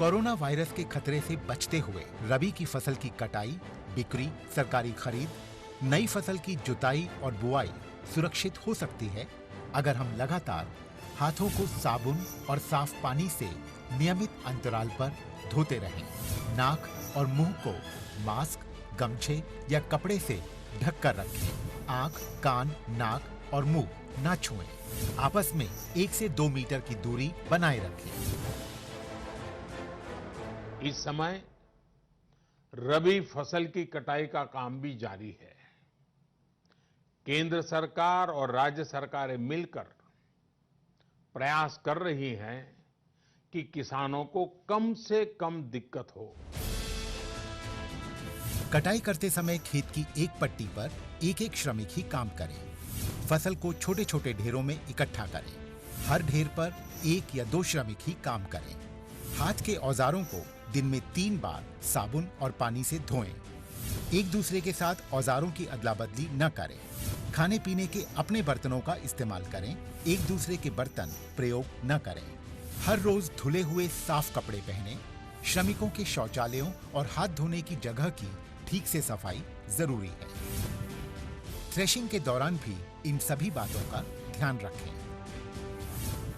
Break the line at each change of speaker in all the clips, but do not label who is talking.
Corona virus के खतरे से बचते हुए रबी की फसल की कटाई, बिक्री, सरकारी खरीद, नई फसल की जुताई और बुआई सुरक्षित हो सकती है अगर हम लगातार हाथों को साबुन और साफ पानी से नियमित अंतराल पर धोते रहें। नाक और मुंह को मास्क, गमछे या कपड़े से ढक कर रखें। आंख, कान, नाक और मुंह न छुएं। आपस में 1 से 2 मीटर की दूरी बनाए रखें।
इस समय रबी फसल की कटाई का काम भी जारी है। केंद्र सरकार और राज्य सरकारें मिलकर प्रयास कर रही हैं कि किसानों को कम से कम दिक्कत हो।
कटाई करते समय खेत की एक पट्टी पर एक-एक श्रमिक ही काम करें। फसल को छोटे-छोटे ढेरों में इकट्ठा करें। हर ढेर पर 1 या 2 श्रमिक ही काम करें। हाथ के औजारों को दिन में 3 बार साबुन और पानी से धोएं। एक दूसरे के साथ औजारों की अदला बदली न करें। खाने पीने के अपने बर्तनों का इस्तेमाल करें। एक दूसरे के बर्तन प्रयोग न करें। हर रोज धुले हुए साफ कपड़े पहनें। श्रमिकों के शौचालयों और हाथ धोने की जगह की ठीक से सफाई जरूरी है। थ्रेशिंग के दौरान भी इन सभी बातों का ध्यान रखें।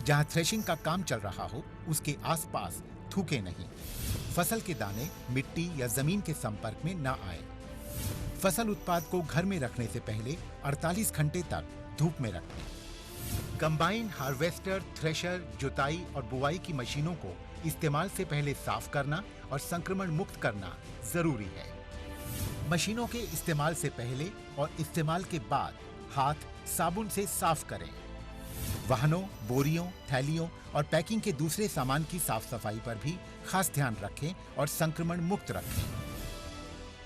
जहां थ्रेशिंग का काम चल रहा हो, उसके आसपास थूकें नहीं। फसल के दाने मिट्टी या जमीन के संपर्क में न आए। फसल उत्पाद को घर में रखने से पहले 48 घंटे तक धूप में रखें। कंबाइन, हार्वेस्टर, थ्रेशर, जुताई और बुआई की मशीनों को इस्तेमाल से पहले साफ करना और संक्रमण मुक्त करना जरूरी है। मशीनों के इस्तेमाल से पहले और इस्तेमाल के बाद हाथ साबुन से साफ करें। वाहनों, बोरियों, थैलियों और पैकिंग के दूसरे सामान की साफ सफाई पर भी खास ध्यान रखें और संक्रमण मुक्त रखें।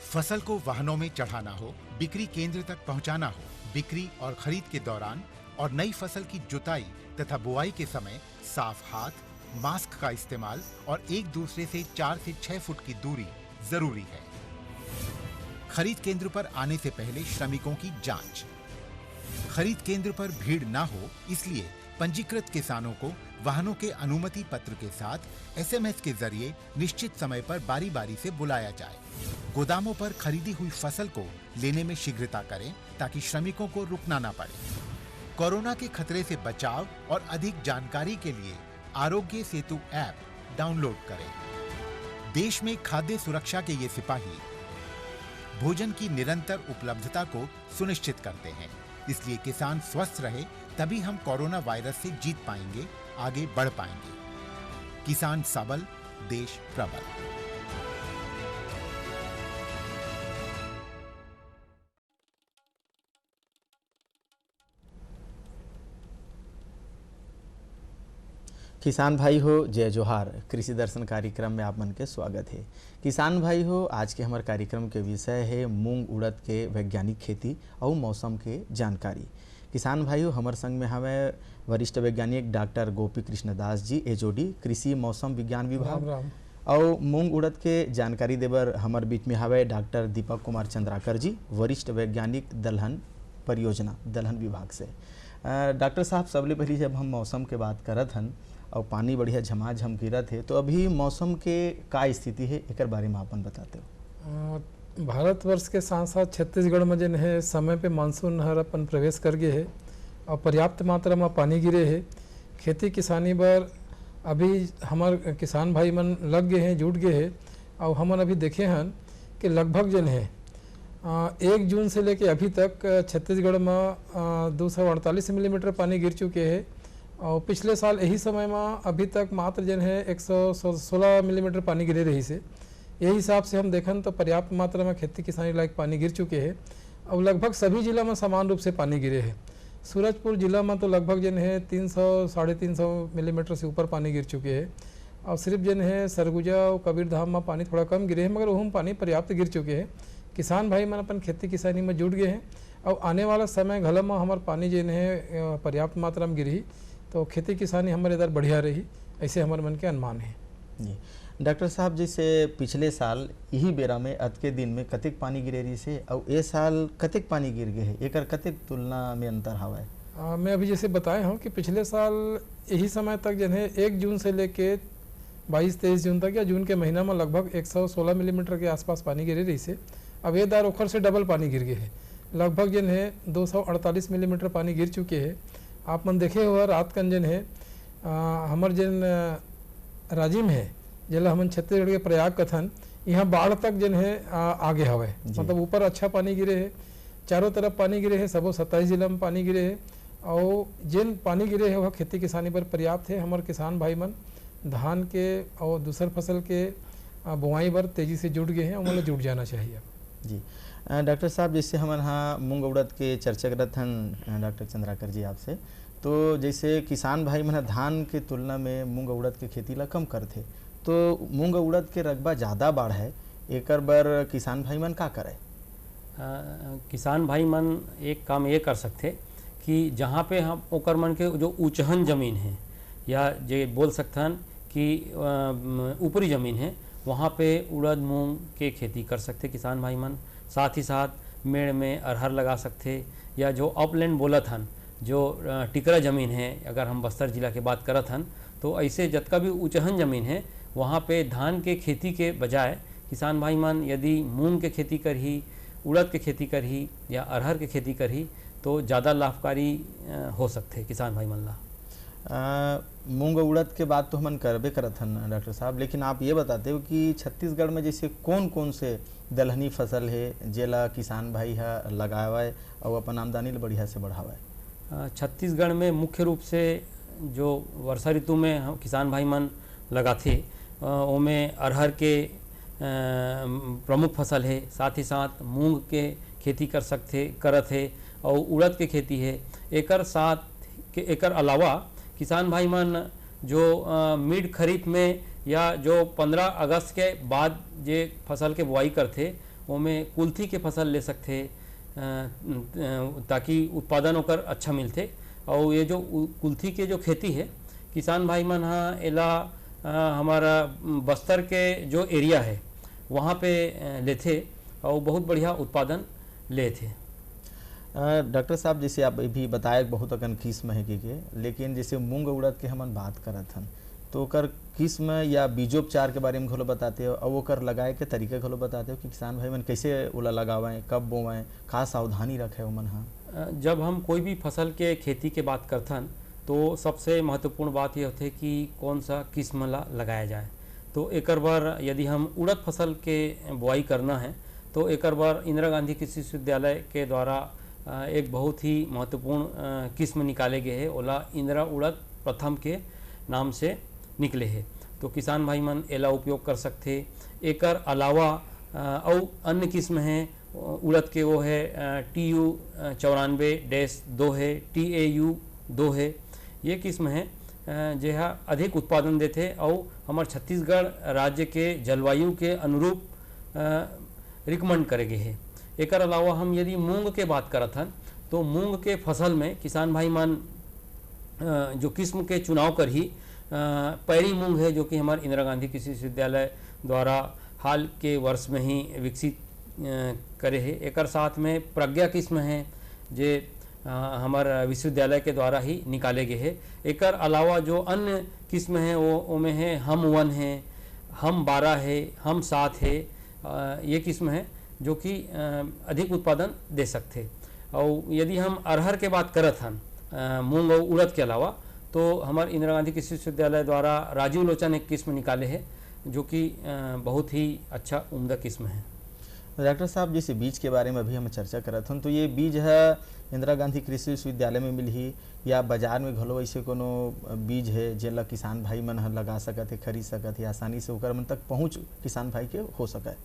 फसल को वाहनों में चढ़ाना हो, बिक्री केंद्र तक पहुंचाना हो, बिक्री और खरीद के दौरान और नई फसल की जुताई तथा बुआई के समय साफ हाथ, मास्क का इस्तेमाल और एक दूसरे से 4 से 6 फुट की दूरी जरूरी है। खरीद केंद्र पर आने से पहले श्रमिकों की जांच। खरीद केंद्र पर भीड़ ना हो, इसलिए पंजीकृत किसानों को वाहनों के अनुमति पत्र के साथ एसएमएस के जरिए निश्चित समय पर बारी बारी से बुलाया जाए। गोदामों पर खरीदी हुई फसल को लेने में शीघ्रता करें ताकि श्रमिकों को रुकना ना पड़े। कोरोना के खतरे से बचाव और अधिक जानकारी के लिए आरोग्य सेतु ऐप डाउनलोड करें। देश में खाद्य सुरक्षा के ये सिपाही भोजन की निरंतर उपलब्धता को सुनिश्चित करते हैं। इसलिए किसान स्वस्थ रहे, तभी हम कोरोना वायरस से जीत पाएंगे, आगे बढ़ पाएंगे। किसान सबल, देश प्रबल।
किसान भाई हो, जय जोहार। कृषि दर्शन कार्यक्रम में आप मन के स्वागत है। किसान भाई हो, आज के हमारे कार्यक्रम के विषय है मूंग उड़द के वैज्ञानिक खेती और मौसम के जानकारी। किसान भाई हो, हमारे संग में हमें वरिष्ठ वैज्ञानिक डॉक्टर गोपी कृष्ण दास जी, एचओडी कृषि मौसम विज्ञान विभाग, और मूंग उड़द के जानकारी देवर हमारे बीच में हवे डॉक्टर दीपक कुमार चंद्राकर जी, वरिष्ठ वैज्ञानिक दलहन परियोजना दलहन विभाग से। डॉक्टर साहब, सबले पहले जब हम मौसम के बात करत हन और पानी बढ़िया झमाझम गिरत है, तो अभी मौसम के का स्थिति है, एक बारे में आपन बताते हो।
भारतवर्ष के साथ साथ छत्तीसगढ़ में जन है समय पे मानसून हर अपन प्रवेश कर गए है और पर्याप्त मात्रा में पानी गिरे है। खेती किसानी बर अभी हमार किसान भाई मन लग गए हैं, जुट गए हैं। और हमन अभी देखे हैं कि लगभग जन है 1 जून से लेके अभी तक छत्तीसगढ़ में 248 मिलीमीटर पानी गिर चुके हैं। और पिछले साल यही समय में अभी तक मात्र जन है 116 मिलीमीटर पानी गिरे रही से। यही हिसाब से हम देखन तो पर्याप्त मात्रा में खेती किसानी लायक पानी गिर चुके हैं और लगभग सभी जिला में समान रूप से पानी गिरे हैं। सूरजपुर जिला में तो लगभग जन है 300 साढ़े 300 मिलीमीटर से ऊपर पानी गिर चुके हैं। और सिर्फ जन है सरगुजा और कबीरधाम में पानी थोड़ा कम गिरे हैं, मगर वह पानी पर्याप्त गिर चुके हैं। किसान भाई मन अपन खेती किसानी में जुट गए हैं और आने वाला समय घल में हमारे पानी जन है पर्याप्त मात्रा में गिरी तो खेती किसानी हमारे इधर बढ़िया रही, ऐसे हमारे मन के अनुमान है
जी। डॉक्टर साहब, जैसे पिछले साल यही बेरा में अत के दिन में कतिक पानी गिरे रही से और ये साल कतिक पानी गिर गए है, एक कतिक तुलना में अंतर हवा है?
मैं अभी जैसे बताए हूँ कि पिछले साल यही समय तक जन है 1 जून से लेके 22-23 जून तक या जून के महीना में लगभग 116 मिलीमीटर के आसपास पानी गिरे रही से। अब ये दार ओखर से डबल पानी गिर गए है, लगभग जन है 248 मिलीमीटर पानी गिर चुके हैं। आप मन देखे हुआ रात कन जन है हमर जन राजिम है जेला हमन छत्तीसगढ़ के प्रयाग कथन, यहाँ बाढ़ तक जन है आगे हवे, मतलब ऊपर अच्छा पानी गिरे है, चारों तरफ पानी गिरे है, सबो 27 जिला में पानी गिरे है। और जिन पानी गिरे है वह खेती किसानी पर पर्याप्त है। हमारे किसान भाई मन धान के और दूसर फसल के बुआई बर तेजी से जुट गए हैं और मतलब जुट जाना चाहिए।
जी डॉक्टर साहब, जैसे हम यहाँ मूंग उड़द के चर्चा करत हन डॉक्टर चंद्राकर जी आपसे, तो जैसे किसान भाई मन धान के तुलना में मूंग उड़द के खेती ला कम करथे, तो मूंग उड़द के रकबा ज़्यादा बाढ़ है, एकर बर किसान भाई मन का करे?
किसान भाई मन एक काम ये कर सकते कि जहाँ पे हम ओकर मन के जो ऊंचहन ज़मीन है या जे बोल सकथन कि ऊपरी ज़मीन है, वहाँ पे उड़द मूंग के खेती कर सकते किसान भाई मन। साथ ही साथ मेड़ में अरहर लगा सकते, या जो अपलैंड बोलत हन, जो टिकरा ज़मीन है, अगर हम बस्तर जिला के बात करत हन, तो ऐसे जतका भी ऊंचहन ज़मीन है वहाँ पे धान के खेती के बजाय किसान भाई मन यदि मूंग के खेती करही, उड़द के खेती करही या अरहर के खेती करही तो ज़्यादा लाभकारी हो सकते किसान भाई मन ला।
मूंग उड़द के बात तो हम करबे करत हन डॉक्टर साहब, लेकिन आप ये बताते हो कि छत्तीसगढ़ में जैसे कौन कौन से दलहनी फसल है जेला किसान भाई हा लगावे और अपन आमदनी ले बढ़िया से बढ़ावे?
छत्तीसगढ़ में मुख्य रूप से जो वर्षा ऋतु में हम किसान भाई मन लगाते ओमें अरहर के प्रमुख फसल है, साथ ही साथ मूंग के खेती कर सकते करत है और उड़द के खेती है। एकर अलावा किसान भाई मन जो मिड खरीफ में या जो 15 अगस्त के बाद जे फसल के बुआई करते ओमें कुल्थी के फसल ले सकते ताकि उत्पादन ओकर अच्छा मिलते। और ये जो कुल्थी के जो खेती है किसान भाई मन हाँ एला हमारा बस्तर के जो एरिया है वहाँ पे लेते और बहुत बढ़िया उत्पादन लेते।
डॉक्टर साहब, जैसे आप भी बताए बहुत अकन किस्म है के, लेकिन जैसे मूंग उड़द के हमन बात करत हन तो ओकर किस्म या बीजोपचार के बारे में घलो बताते हो और ओकर लगाए के तरीका घलो बताते हो कि किसान भाई मन कैसे ओला लगावें, कब बोवें, का सावधानी रखे ओमन हाँ?
जब हम कोई भी फसल के खेती के बात करथन तो सबसे महत्वपूर्ण बात ये होती है कि कौन सा किस्म ला लगाया जाए। तो एकर बार यदि हम उड़द फसल के बुआई करना है तो एकर बार इंदिरा गांधी कृषि विश्वविद्यालय के द्वारा एक बहुत ही महत्वपूर्ण किस्म निकाले गए हैं, ओला इंदिरा उड़द प्रथम के नाम से निकले हैं। तो किसान भाई मन एला उपयोग कर सकते। एकर अलावा और अन्य किस्म हैं उड़द के, वो है TU 94-2 है, TAU 2 है। ये किस्म है जो अधिक उत्पादन देते और हमारे छत्तीसगढ़ राज्य के जलवायु के अनुरूप रिकमेंड करे गए हैं। एकर अलावा हम यदि मूंग के बात करत हन तो मूंग के फसल में किसान भाई मन जो किस्म के चुनाव कर ही पैरी मूंग है जो कि हमारे इंदिरा गांधी कृषि विश्वविद्यालय द्वारा हाल के वर्ष में ही विकसित करे है। एकर साथ में प्रज्ञा किस्म है जे हमारे विश्वविद्यालय के द्वारा ही निकाले गए हैं। एकर अलावा जो अन्य किस्म हैं वो में है हम 1 है, हम 12 है, हम 7 है। ये किस्म है जो कि अधिक उत्पादन दे सकते। और यदि हम अरहर के बात करत हन मूंग और उड़द के अलावा तो हमारे इंदिरा गांधी कृषि विश्वविद्यालय द्वारा राजीव लोचन एक किस्म निकाले हैं जो कि बहुत ही अच्छा उम्दा किस्म है।
डॉक्टर साहब, जैसे बीज के बारे में अभी हम चर्चा करत हन तो ये बीज है इंदिरा गांधी कृषि विश्वविद्यालय में मिलही या बाजार में घलो ऐसे कोनो बीज है जेला किसान भाई मन लगा सकत है, खरीद सकत है, आसानी से ओकर मन तक पहुँच किसान भाई के हो सके?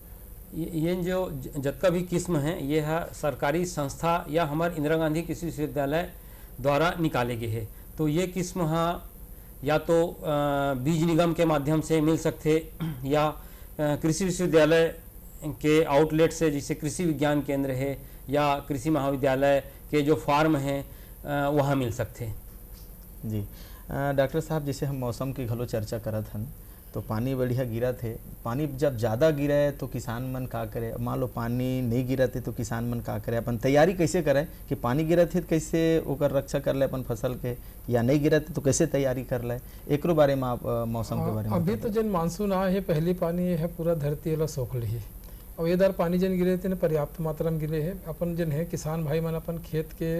ये जो जतका भी किस्म है ये है सरकारी संस्था या हमारे इंदिरा गांधी कृषि विश्वविद्यालय द्वारा निकाले गए हैं। तो ये किस्म या तो बीज निगम के माध्यम से मिल सकते या कृषि विश्वविद्यालय के आउटलेट से, जैसे कृषि विज्ञान केंद्र है या कृषि महाविद्यालय के जो फार्म हैं वहाँ मिल सकते।
जी डॉक्टर साहब, जैसे हम मौसम की घलो चर्चा करत हन तो पानी बढ़िया गिरा थे। पानी जब ज़्यादा गिरा है तो किसान मन का करे, मान लो पानी नहीं गिरा थे तो किसान मन का करे, अपन तैयारी कैसे करें कि पानी गिरा थे तो कैसे ओकर रक्षा कर ले अपन फसल के, या नहीं गिरा थे तो कैसे तैयारी कर ले, एकरो बारे में आप मौसम के बारे में
अभी तो जन मानसून आए है, पहली पानी है पूरा धरती वाला सोख ली है, और ये दर पानी जन गिरे थे पर्याप्त मात्रा में गिरे है। अपन जन है किसान भाई मन अपन खेत के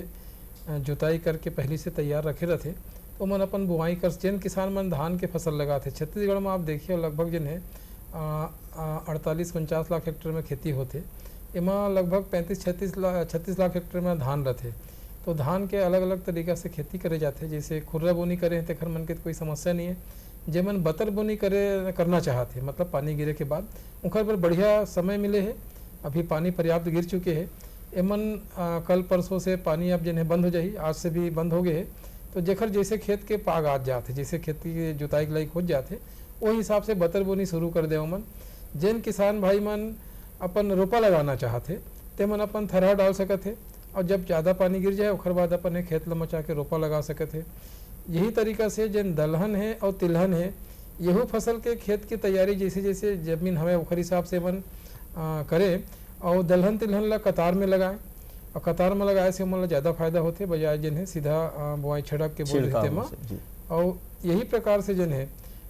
जुताई करके पहले से तैयार रखे रहते, तो मन अपन बुआई कर, जन किसान मन धान के फसल लगाते। छत्तीसगढ़ में आप देखिए लगभग जन है 48-49 लाख हेक्टेयर में खेती होते, इमा लगभग 35-36 लाख हेक्टेयर में धान रहते। तो धान के अलग अलग तरीका से खेती करे जाते, जैसे खुर्रा बोनी करे हैं तेखर मन के कोई समस्या नहीं है। जेमन बतर बोनी करना चाहते मतलब पानी गिरे के बाद उनका पर बढ़िया समय मिले है, अभी पानी पर्याप्त गिर चुके हैं। एमन कल परसों से पानी अब जन है बंद हो जाही, आज से भी बंद हो गए है। तो जेखर जैसे खेत के पाग आ जाते, जैसे खेती के जुताई के लायक हो जाते, वो हिसाब से बतर बोनी शुरू कर दे। मन जैन किसान भाई मन अपन रोपा लगाना चाहते ते मन अपन थरहा डाल सकते, और जब ज़्यादा पानी गिर जाए उखर बाद अपन खेत ल मचा के रोपा लगा सकते। यही तरीका से जन दलहन है और तिलहन है, यहू फसल के खेत की तैयारी जैसे जैसे जमीन हमें उखर हिसाब से मन करें, और दलहन तिलहन ला कतार में लगाएं, और कतार में लगाए से मतलब ज़्यादा फायदा होते, बजाय जन है सीधा बुआई छिड़क के बोल देते में। और यही प्रकार से जन है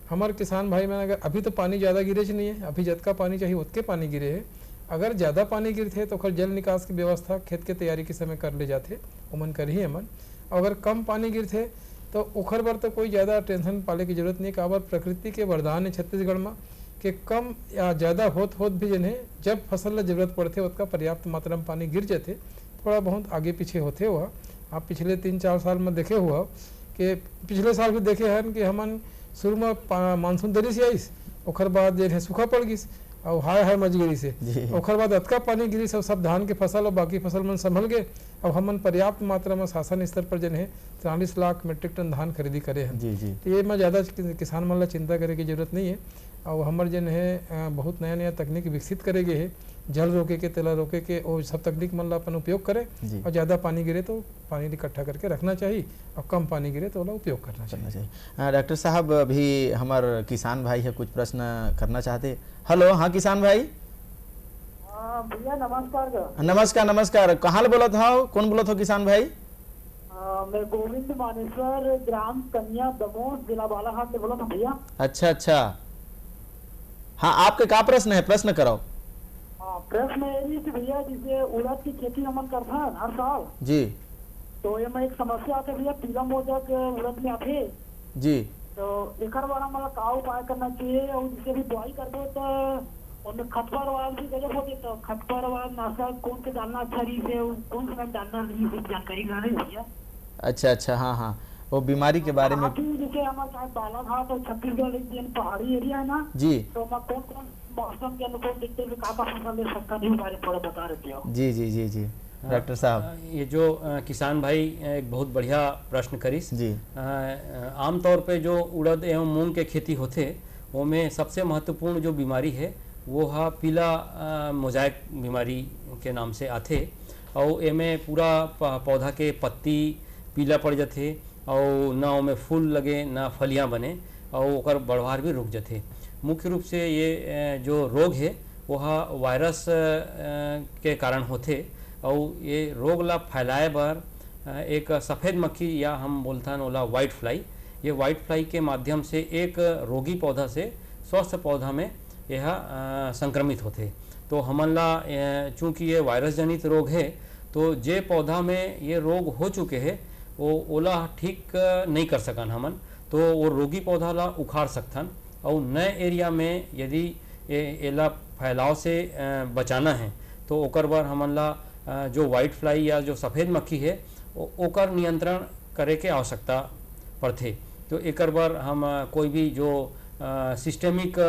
हमारे किसान भाई में, अगर अभी तो पानी ज़्यादा गिरे नहीं है, अभी जितना पानी चाहिए उतके पानी गिरे है। अगर ज़्यादा पानी गिरते तो जल निकास की व्यवस्था खेत के तैयारी के समय कर ले जाते, उमन कर ही अमन। अगर कम पानी गिरते तो उखर बर तो कोई ज़्यादा टेंशन पाले की जरूरत नहीं, काबर प्रकृति के वरदान है छत्तीसगढ़ में कि कम या ज़्यादा होत भी जन है जब फसल ला जरूरत पड़ते उसका पर्याप्त मात्रा में पानी गिर जाते, थोड़ा बहुत आगे पीछे होते हुआ। आप पिछले 3-4 साल में देखे हुआ कि पिछले साल भी देखे हैं कि हमन शुरू में मानसून देरी से आईस, उखर बाद जो है सूखा पड़ गई और हाय मच गिरी से, उखर बाद अतका पानी गिरी सब धान के फसल और बाकी फसल मन संभल गए। अब हमन पर्याप्त मात्रा में शासन स्तर पर जन है 43 लाख मीट्रिक टन धान खरीदी करे हैं। तो ये में ज़्यादा किसान मन ला चिंता करे की जरूरत नहीं है। और हमार जन है बहुत नया नया तकनीक विकसित करे गए है, जल रोके के तेला रोके के, और सब तकनीक मन ला अपन उपयोग करें। और ज़्यादा पानी गिरे तो पानी इकट्ठा करके रखना चाहिए, और कम पानी गिरे तो ओला उपयोग करना चाहिए।
डॉक्टर साहब अभी हमारे किसान भाई है कुछ प्रश्न करना चाहते। हेलो, हाँ किसान भाई।
भैया नमस्कार।
नमस्कार नमस्कार, कहाँ बोला था, कौन बोला था किसान भाई?
मैं गोविंद मानेश्वर, ग्राम कन्या दमोह, जिला बालाघाट से बोला था भैया।
अच्छा अच्छा, हाँ आपके क्या प्रश्न है, प्रश्न करो।
प्रश्न ये कि भैया जैसे उड़द की खेती हम करते हैं हर साल
जी, तो
ये में एक समस्या आते भैया, पीला मोदक उड़द में आते
जी,
तो एक बार हमारा का उपाय करना चाहिए, और जिसे भी बुआई कर दो तो उनमें खतपतवार भी गजब होते, तो खतपतवार नाशक कौन से डालना अच्छा रही है, कौन से डालना नहीं, जानकारी लेना है भैया।
अच्छा अच्छा, हाँ हाँ, वो बीमारी के बारे में।
जैसे हमारे बालाघाट और छत्तीसगढ़ पहाड़ी एरिया है ना
जी,
तो मैं कौन कौन मौसम के अनुकूल देखते हुए का फसल ले सकता नहीं, बारे थोड़ा बता रहे हो।
जी जी जी जी डॉक्टर साहब,
ये जो किसान भाई एक बहुत बढ़िया प्रश्न करिस
जी।
आमतौर पे जो उड़द एवं मूंग के खेती होते वो में सबसे महत्वपूर्ण जो बीमारी है वो है पीला मोजाइक बीमारी के नाम से आते, और एमें पूरा पौधा के पत्ती पीला पड़ जाते, और ना उमें फूल लगे ना फलियां बने, और ओकर बढ़वार भी रुक जाते। मुख्य रूप से ये जो रोग है वह वायरस के कारण होते, और ये रोग ला फैलाए बर एक सफ़ेद मक्खी या हम बोलते हैं ओला वाइट फ्लाई, ये वाइट फ्लाई के माध्यम से एक रोगी पौधा से स्वस्थ पौधा में यह संक्रमित होते। तो हमन ला चूँकि ये वायरस जनित रोग है, तो जे पौधा में ये रोग हो चुके हैं वो ओला ठीक नहीं कर सकन हमन, तो वो रोगी पौधा ला उखाड़ सकथन, और नए एरिया में यदि एला फैलाव से बचाना है तो ओकर बर हमन ला जो वाइट फ्लाई या जो सफ़ेद मक्खी है ओकर नियंत्रण करे के आवश्यकता पड़थे। तो एकर बर हम कोई भी जो सिस्टेमिक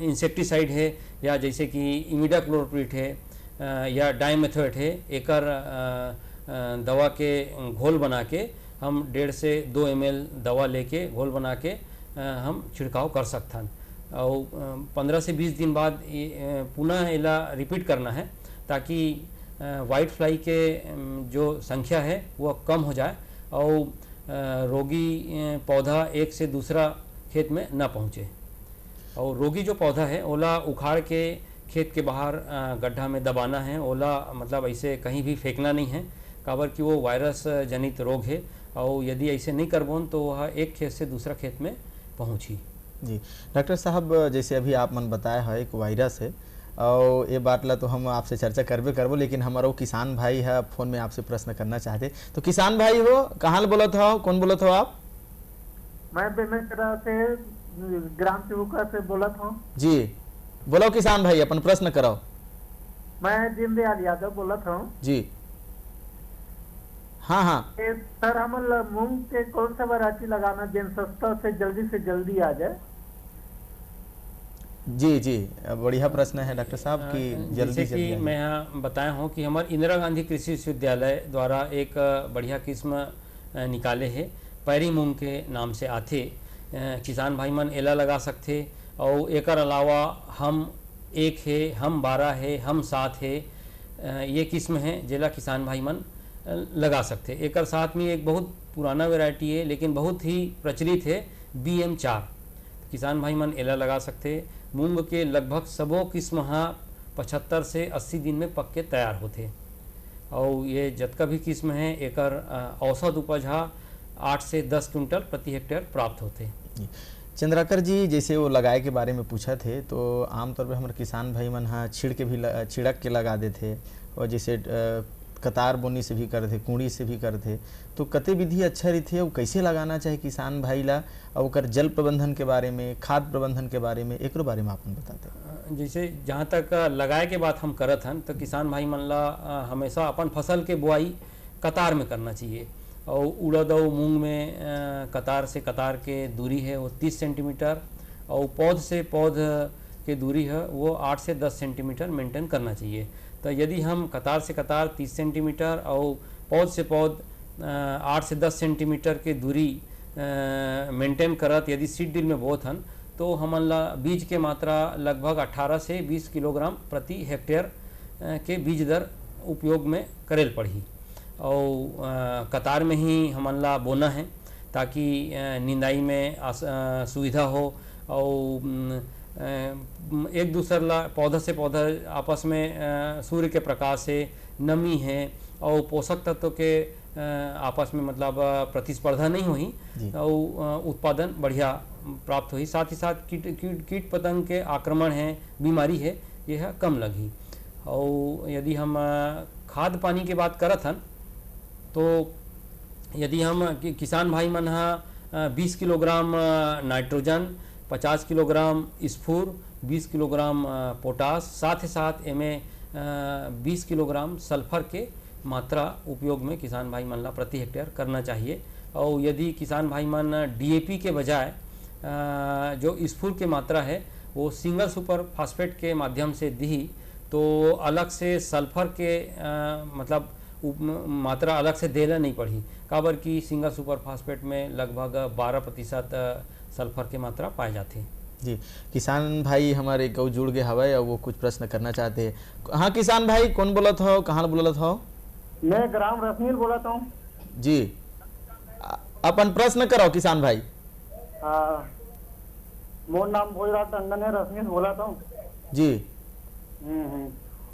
इंसेक्टिसाइड है, या जैसे कि इमिडाक्लोप्रिड है या डाइमेथोएट है, एकर दवा के घोल बना के हम 1.5 से 2 ml दवा लेके घोल बना के हम छिड़काव कर सकथन, और 15 से 20 दिन बाद पुनः इला रिपीट करना है, ताकि वाइट फ्लाई के जो संख्या है वह कम हो जाए, और रोगी पौधा एक से दूसरा खेत में न पहुँचे। और रोगी जो पौधा है ओला उखाड़ के खेत के बाहर गड्ढा में दबाना है, ओला मतलब ऐसे कहीं भी फेंकना नहीं है, काबर कि वो वायरस जनित रोग है और यदि ऐसे नहीं करबोन तो वह एक खेत से दूसरा खेत में पहुँची।
जी डॉक्टर साहब, जैसे अभी आप मन बताया है एक वायरस है और ये बात ला तो हम आपसे चर्चा करबे करबो, लेकिन हमारा वो किसान भाई है फोन में आपसे प्रश्न करना चाहते। तो किसान भाई हो, कहाँ बोलत हो, कौन बोलत हो आप?
मैं बेमेतरा से ग्राम सेवका से बोलत हूँ।
जी बोलो किसान भाई, अपन प्रश्न कराओ।
मैं दीनदयाल यादव बोलत हूँ।
जी हाँ हाँ
सर, हम मूंग के कौन सा वैरायटी लगाना जिन सस्ता से जल्दी आ जाए?
जी जी बढ़िया प्रश्न है डॉक्टर साहब कि जल्दी
जैसे कि मैं यहाँ बताया हूँ कि हमारे इंदिरा गांधी कृषि विश्वविद्यालय द्वारा एक बढ़िया किस्म निकाले है, पैरी मूंग के नाम से आथे। किसान भाई मन एला लगा सकते और एकर अलावा हम 1 है, हम 12 है, हम 7 है, ये किस्म है जेला किसान भाई मन लगा सकते। एकर साथ में एक बहुत पुराना वैरायटी है लेकिन बहुत ही प्रचलित है, BM4, किसान भाई मन एला लगा सकते। मूंग के लगभग सबो किस्म 75 से 80 दिन में पक के तैयार होते और ये जतका भी किस्म है एकर औसत उपज 8 से 10 क्विंटल प्रति हेक्टेयर प्राप्त होते।
चंद्राकर जी, जैसे वो लगाए के बारे में पूछा थे तो आमतौर पर हमारे किसान भाई मन छिड़क के लगा देते और जैसे कतार बोनी से भी करते, कूड़ी से भी करते, तो कते विधि अच्छा रही थे और कैसे लगाना चाहिए किसान भाई ला, और ओकर जल प्रबंधन के बारे में, खाद प्रबंधन के बारे में, एक बारे में आपन बताते।
जैसे जहाँ तक लगाए के बात हम करत हन तो किसान भाई मन ला हमेशा अपन फसल के बुआई कतार में करना चाहिए और उड़द और मूंग में कतार से कतार के दूरी है वो 30 सेंटीमीटर और पौध से पौध के दूरी है वो 8 से 10 सेंटीमीटर मेंटेन करना चाहिए। तो यदि हम कतार से कतार 30 सेंटीमीटर और पौध से पौध 8 से 10 सेंटीमीटर के दूरी मेंटेन करत यदि सीड ड्रिल में बोत हन तो हमन ला बीज के मात्रा लगभग 18 से 20 किलोग्राम प्रति हेक्टेयर के बीज दर उपयोग में करेल पड़ी और कतार में ही हमन ला बोना है ताकि निंदाई में सुविधा हो और एक दूसरे ला पौधा से पौधा आपस में सूर्य के प्रकाश से नमी है और पोषक तत्व के आपस में मतलब प्रतिस्पर्धा नहीं हुई और उत्पादन बढ़िया प्राप्त हुई। साथ ही साथ कीट पतंग के आक्रमण है, बीमारी है, यह कम लगी। और यदि हम खाद पानी की बात करत हन तो यदि हम किसान भाई मन 20 किलोग्राम नाइट्रोजन, 50 किलोग्राम स्फूर, 20 किलोग्राम पोटास, साथ ही साथ इनमें 20 किलोग्राम सल्फर के मात्रा उपयोग में किसान भाई मन ला प्रति हेक्टेयर करना चाहिए। और यदि किसान भाई मन DAP के बजाय जो स्फूर के मात्रा है वो सिंगल सुपर फास्फेट के माध्यम से दी तो अलग से सल्फर के मतलब मात्रा अलग से देना नहीं पड़ी, काबर की सिंगल सुपर फास्फेट में लगभग 12% सल्फर की मात्रा पाए जाती।
जी किसान भाई हमारे गौ जुड़ गए हवाए और वो कुछ प्रश्न करना चाहते हैं। हाँ किसान भाई, कौन बोलत हो, कहाँ बोलत हो?
मैं ग्राम रश्मील बोलत हूँ।
जी अपन प्रश्न करो किसान भाई।
मोर नाम भोजराज टंडन है, रश्मील बोलत हूँ।
जी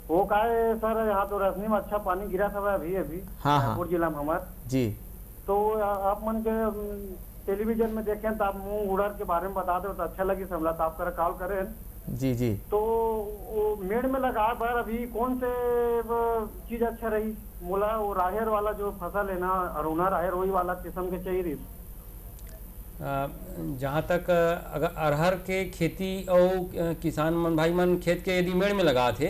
वो का है सर, यहाँ तो रश्मि में अच्छा पानी गिरा था अभी
हाँ
रायपुर जिला में हमार।
जी
तो आप मन के टेलीविजन में देखें तो आप मूंग उड़द के बारे में बता दो तो अच्छा लगी सबला, तो आप कॉल करें।
जी जी
तो वो मेड़ में लगा पर अभी कौन से चीज अच्छा रही? मोला वो राहेर वाला जो फसल है ना, अरुणा राहेर, वही वाला किस्म के चाहिए रही।
जहाँ तक अगर अरहर के खेती और किसान मन भाई मन खेत के यदि मेड़ में लगा थे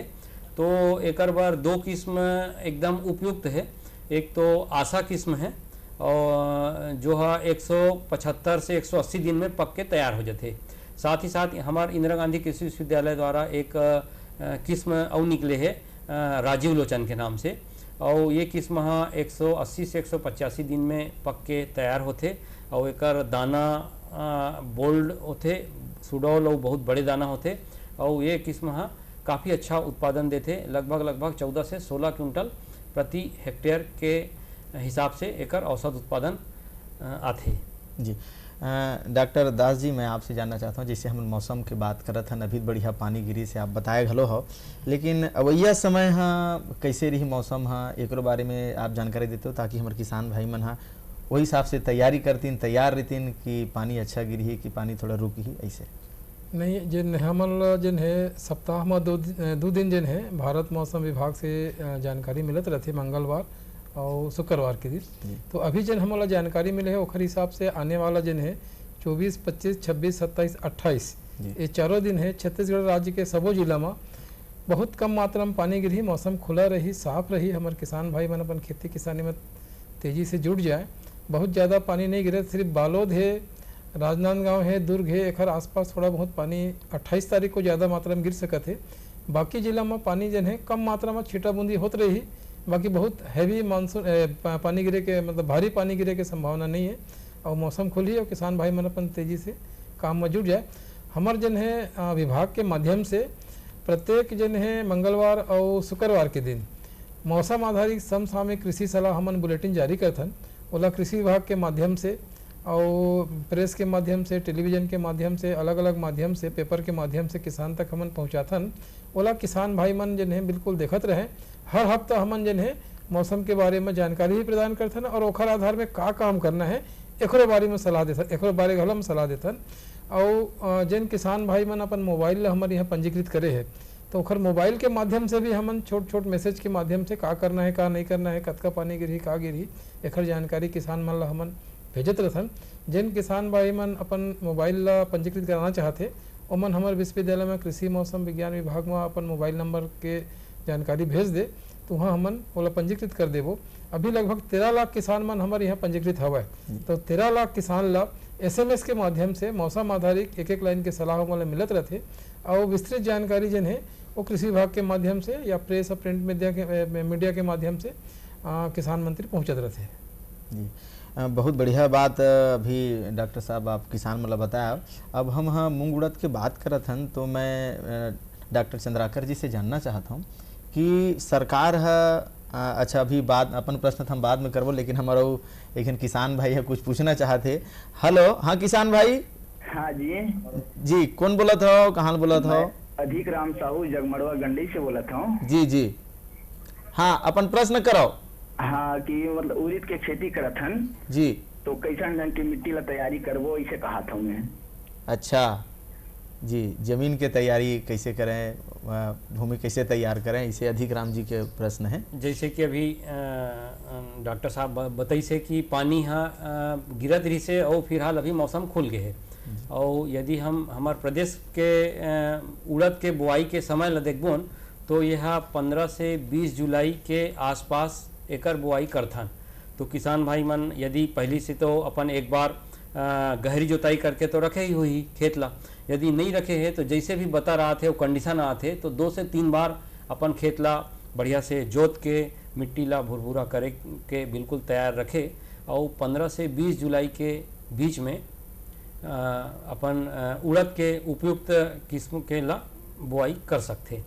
तो एकर बार 2 किस्म एकदम उपयुक्त है। एक तो आशा किस्म है और जो है 175 से 180 दिन में पक के तैयार हो जाते। साथ ही साथ हमारे इंदिरा गांधी कृषि विश्वविद्यालय द्वारा एक किस्म और निकले है राजीव लोचन के नाम से, और ये किस्म 180 से 185 दिन में पक के तैयार होते और एकर दाना बोल्ड होते, सुडौल और बहुत बड़े दाना होते और ये किस्म काफ़ी अच्छा उत्पादन देते, लगभग 14 से 16 क्विंटल प्रति हेक्टेयर के हिसाब से एकर औसत उत्पादन आते।
जी डॉक्टर दास जी, मैं आपसे जानना चाहता हूँ, जैसे हम मौसम के बात करत हन, अभी बढ़िया पानी गिरी से आप बताए घलो हो, लेकिन अवैया समय हाँ कैसे रही मौसम हाँ एकरो बारे में आप जानकारी देते हो ताकि हमारे किसान भाई मन हाँ वही हिसाब से तैयारी करतीन, तैयार रहतीन कि पानी अच्छा गिरी कि पानी थोड़ा रुक ही ऐसे।
नहीं, जिन हमन जिन है सप्ताह में दो दिन जिन है भारत मौसम विभाग से जानकारी मिलत रहती मंगलवार और शुक्रवार के दिन। तो अभी जिन हमला जानकारी मिले है ओखर हिसाब से आने वाला जिन है 24, 25, 26, 27, 28 ये चारों दिन है छत्तीसगढ़ राज्य के सबो जिला में बहुत कम मात्रा में पानी गिरी, मौसम खुला रही, साफ रही। हमारे किसान भाई मन अपन खेती किसानी में तेजी से जुट जाए। बहुत ज़्यादा पानी नहीं गिरे, सिर्फ बालोद है, राजनांदगांव है, दुर्ग है, एक आसपास थोड़ा बहुत पानी 28 तारीख को ज़्यादा मात्रा में गिर सकत है। बाकी जिला में पानी जन है कम मात्रा में छीटा बूंदी होत रही, बाकी बहुत हैवी मानसून पानी गिरे के मतलब भारी पानी गिरे के संभावना नहीं है। और मौसम खुली और किसान भाई मन अपन तेजी से काम में जुट जाए। हमार जन है विभाग के माध्यम से प्रत्येक जन है मंगलवार और शुक्रवार के दिन मौसम आधारित समसामयिक कृषि सलाह हमन बुलेटिन जारी करथन। ओला कृषि विभाग के माध्यम से और प्रेस के माध्यम से, टेलीविज़न के माध्यम से, अलग अलग माध्यम से, पेपर के माध्यम से किसान तक हमन पहुँचाथन। ओला किसान भाई मन जन है बिल्कुल देखत रहे। हर हफ्ता हमन जन है मौसम के बारे में जानकारी भी प्रदान करथन और ओखर आधार में का काम करना है एकरो बारे में सलाह देथन, एकरो बारे घलो में सलाह देथन। और जिन किसान भाई मन अपन मोबाइल ला हमारे यहाँ पंजीकृत करे है तो ओखर मोबाइल के माध्यम से भी हमन छोट छोट मैसेज के माध्यम से का करना है का नहीं करना है, कतका पानी गिरही का गिरही एकर जानकारी किसान मन ला हमन भेजत रहथन। जिन किसान भाई मन अपन मोबाइल ला पंजीकृत कराना चाहते ओमन हमारे विश्वविद्यालय में कृषि मौसम विज्ञान विभाग में अपन मोबाइल नंबर के जानकारी भेज दे तो वहाँ हमन ओला पंजीकृत कर देबो। अभी लगभग 13 लाख किसान मन हमारे यहाँ पंजीकृत हवा है। तो 13 लाख किसान ला SMS के माध्यम से मौसम आधारित एक एक लाइन के सलाह वाले मिलत रहते और विस्तृत जानकारी जन है वो कृषि विभाग के माध्यम से या प्रेस और प्रिंट मीडिया के माध्यम से किसान मंत्री पहुँचत रहते हैं।
जी, बहुत बढ़िया बात अभी डॉक्टर साहब आप किसान मतलब बताया। अब हम हाँ मूंग उड़द के बात करत हन तो मैं डॉक्टर चंद्राकर जी से जानना चाहता हूँ कि सरकार है अच्छा अभी बाद अपन प्रश्न हम बाद में करबो, लेकिन हमारा एक किसान भाई है कुछ पूछना चाहते। हेलो, हाँ किसान भाई।
हाँ
जी कौन बोलत हो, कहाँ बोलत हो?
अधिक राम साहू जगमड़वा गंडी से बोलत हूँ।
जी हाँ अपन प्रश्न करो।
हाँ कि मतलब उड़द के खेती करत हन
जी,
तो कैसन ढंग की मिट्टी ला तैयारी करबो इसे कहा था मैं।
अच्छा जी, जमीन के तैयारी कैसे करें, भूमि कैसे तैयार करें, इसे अधिक राम जी के प्रश्न है।
जैसे कि अभी डॉक्टर साहब बताई से कि पानी हाँ गिरत रही से और फिलहाल अभी मौसम खुल गए है और यदि हम हमारे प्रदेश के उड़द के बुआई के समय ला देखबोन तो यह 15 से 20 जुलाई के आसपास एकर बुआई करथन। तो किसान भाई मन यदि पहली से तो अपन एक बार गहरी जोताई करके तो रखे ही हुई खेत ला, यदि नहीं रखे है तो जैसे भी बता रहा थे वो कंडीशन आते तो 2 से 3 बार अपन खेत ला बढ़िया से जोत के मिट्टी ला भुरभुरा करे के बिल्कुल तैयार रखे और 15 से 20 जुलाई के बीच में अपन उड़द के उपयुक्त किस्म के ला बुआई कर सकते।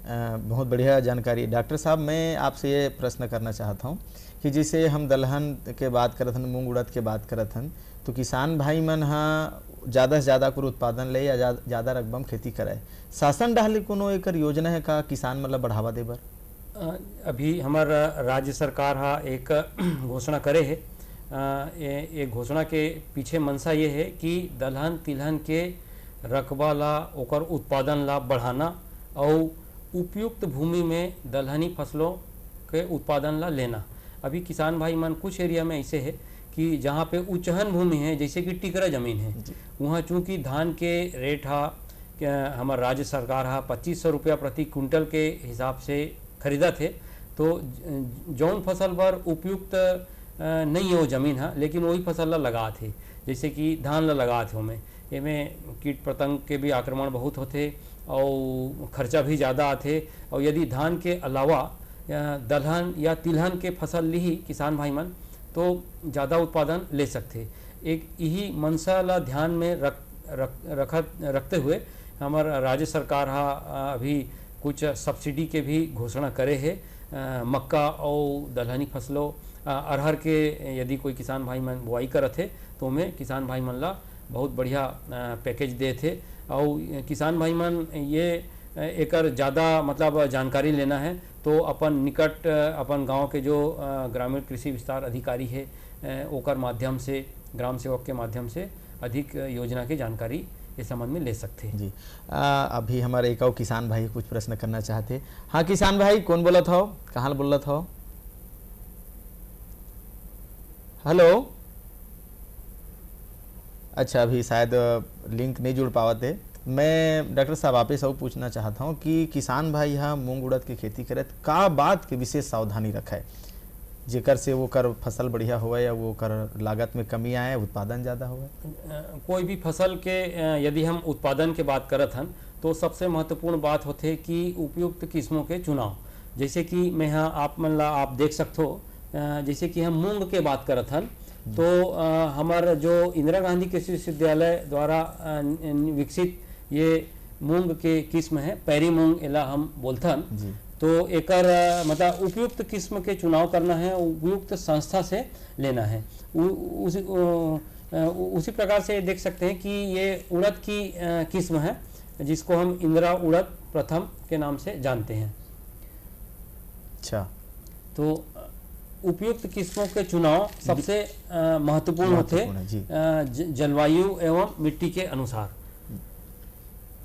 बहुत बढ़िया जानकारी। डॉक्टर साहब मैं आपसे ये प्रश्न करना चाहता हूँ कि जैसे हम दलहन के बात करत हन, मूंग उड़द के बात करत हन, तो किसान भाई मन हाँ ज़्यादा से ज़्यादा कुछ उत्पादन ले या ज़्यादा रकबम खेती करे, शासन डाले कोनो एकर योजना है का किसान मतलब बढ़ावा दे बर?
अभी हमारा राज्य सरकार हा एक घोषणा करे है। एक घोषणा के पीछे मंशा ये है कि दलहन तिलहन के रकबा ला ओकर उत्पादन ला बढ़ाना और उपयुक्त भूमि में दलहनी फसलों के उत्पादन ला लेना। अभी किसान भाई मन कुछ एरिया में ऐसे है कि जहाँ पे उच्चहन भूमि है जैसे कि टिकरा जमीन है वहाँ चूँकि धान के रेट हमारा राज्य सरकार 2500 रुपया प्रति कुंटल के हिसाब से खरीदा थे, तो जौन फसल पर उपयुक्त नहीं हो जमीन है लेकिन वही फसल ला लगा थे, जैसे कि धान ला लगा थे हमें इनमें कीट पतंग के भी आक्रमण बहुत होते और खर्चा भी ज़्यादा आते। और यदि धान के अलावा दलहन या तिलहन के फसल ली ही किसान भाई मन तो ज़्यादा उत्पादन ले सकते। एक यही मंशा ला ध्यान में रखते हुए हमारा राज्य सरकार अभी कुछ सब्सिडी के भी घोषणा करे है मक्का और दलहनी फसलों अरहर के यदि कोई किसान भाई मन बुआई करत थे तो में किसान भाई मन ला बहुत बढ़िया पैकेज दे थे। और किसान भाई मन ये एकर ज़्यादा मतलब जानकारी लेना है तो अपन निकट अपन गांव के जो ग्रामीण कृषि विस्तार अधिकारी है ओकर माध्यम से, ग्राम सेवक के माध्यम से अधिक योजना की जानकारी इस संबंध में ले सकते हैं।
जी अभी हमारे एक और किसान भाई कुछ प्रश्न करना चाहते। हाँ किसान भाई, कौन बोला था, कहाँ बोल रहा था? हेलो, अच्छा अभी शायद लिंक नहीं जुड़ पावते। मैं डॉक्टर साहब आप सब पूछना चाहता हूँ कि किसान भाई यहाँ मूंग उड़द की खेती करे तो का बात के विशेष सावधानी रखे जेकर से वो कर फसल बढ़िया हुआ या वो कर लागत में कमी आए, उत्पादन ज़्यादा हुआ?
कोई भी फसल के यदि हम उत्पादन के बात करत हन तो सबसे महत्वपूर्ण बात होते कि उपयुक्त किस्मों के चुनाव। जैसे कि मैं यहाँ आप मन ला आप देख सकते हो, जैसे कि हम मूंग के बात करत हन तो हमारा जो इंदिरा गांधी कृषि विश्वविद्यालय द्वारा विकसित ये मूंग के किस्म है, पैरी मूंग एला हम बोलथन। तो एकर मतलब उपयुक्त किस्म के चुनाव करना है, उपयुक्त संस्था से लेना है। उसी प्रकार से देख सकते हैं कि ये उड़द की किस्म है जिसको हम इंदिरा उड़द प्रथम के नाम से जानते हैं।
अच्छा,
तो उपयुक्त किस्मों के चुनाव सबसे महत्वपूर्ण होते जलवायु एवं मिट्टी के अनुसार।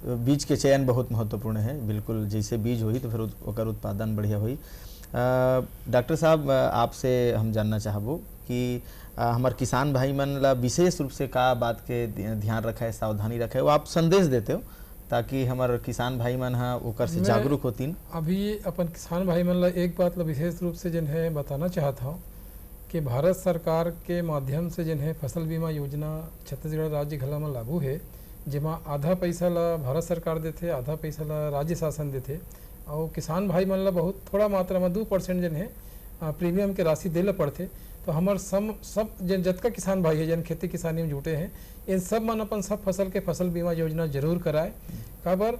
बीज के चयन बहुत महत्वपूर्ण है, बिल्कुल जैसे बीज होई तो फिर ओकर उत्पादन बढ़िया होई। डॉक्टर साहब आपसे हम जानना चाहबो कि हमार किसान भाई मन ला विशेष रूप से का बात के ध्यान रखे, सावधानी रखे, वो आप संदेश देते हो ताकि हमार किसान भाई मन हाँ ओकर से जागरूक होतीन।
अभी अपन किसान भाई मन ला एक बात ला विशेष रूप से जिन है बताना चाहता हूँ कि भारत सरकार के माध्यम से जिन है फसल बीमा योजना छत्तीसगढ़ राज्य घला में लागू है, जेमा आधा पैसा ला भारत सरकार देते, आधा पैसा ला राज्य शासन देते और किसान भाई मन ला बहुत थोड़ा मात्रा में 2% जन है प्रीमियम के राशि देला पड़ते। तो हमार सब जन जतका किसान भाई है जन खेती किसानी में जुटे हैं, इन सब मन अपन सब फसल के फसल बीमा योजना जरूर कराए। काबर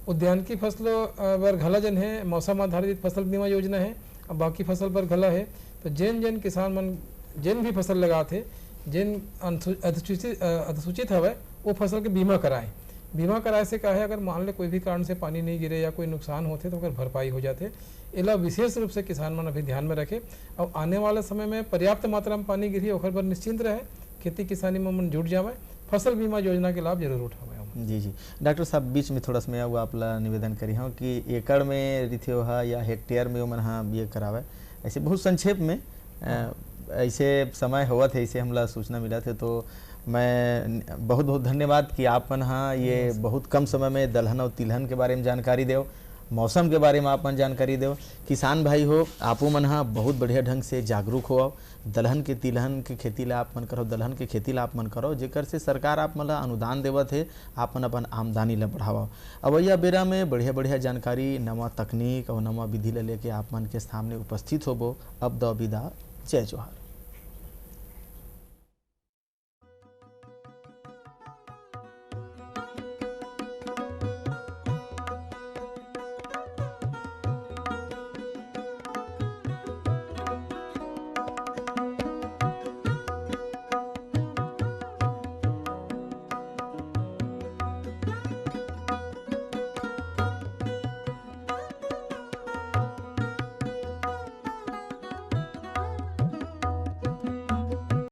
उद्यान की फसलों पर घला जन है मौसम आधारित फसल बीमा योजना है और बाकी फसल पर घला है। तो जन किसान मन जिन भी फसल लगाते जिन अधिसूचित हवे वो फसल के बीमा कराएं। बीमा कराए से क्या है, अगर मान ले कोई भी कारण से पानी नहीं गिरे या कोई नुकसान होते तो अगर भरपाई हो जाते। इला विशेष रूप से किसान मन अभी ध्यान में रखे और आने वाले समय में पर्याप्त मात्रा में पानी गिरी ओकर पर निश्चिंत रहे, खेती किसानी में मन जुट जावे, फसल बीमा योजना के लाभ जरूर उठावे।
जी डॉक्टर साहब बीच में थोड़ा सा वो आपला निवेदन करी हूँ कि एकड़ में रिथियो हा या हेक्टेयर में मन हाँ ये करावे, ऐसे बहुत संक्षेप में ऐसे समय हुआ थे, ऐसे हमला सूचना मिला थे। तो मैं बहुत बहुत धन्यवाद कि आप मन हाँ ये बहुत कम समय में दलहन और तिलहन के बारे में जानकारी दो, मौसम के बारे में आप मन जानकारी दो। किसान भाई हो आपो मन हाँ बहुत बढ़िया ढंग से जागरूक हो, दलहन के तिलहन के खेती ला आप मन करो, दलहन के खेती ला आप मन करो, जेकर से सरकार आप मन ला अनुदान देवत है, आप मन अपन आमदनी ला बढ़ावा। अब यह बेरा में बढ़िया बढ़िया जानकारी, नवा तकनीक और नवा विधि ला लेके आप मन के सामने उपस्थित होबो। अब दो विदा, जय जोहार।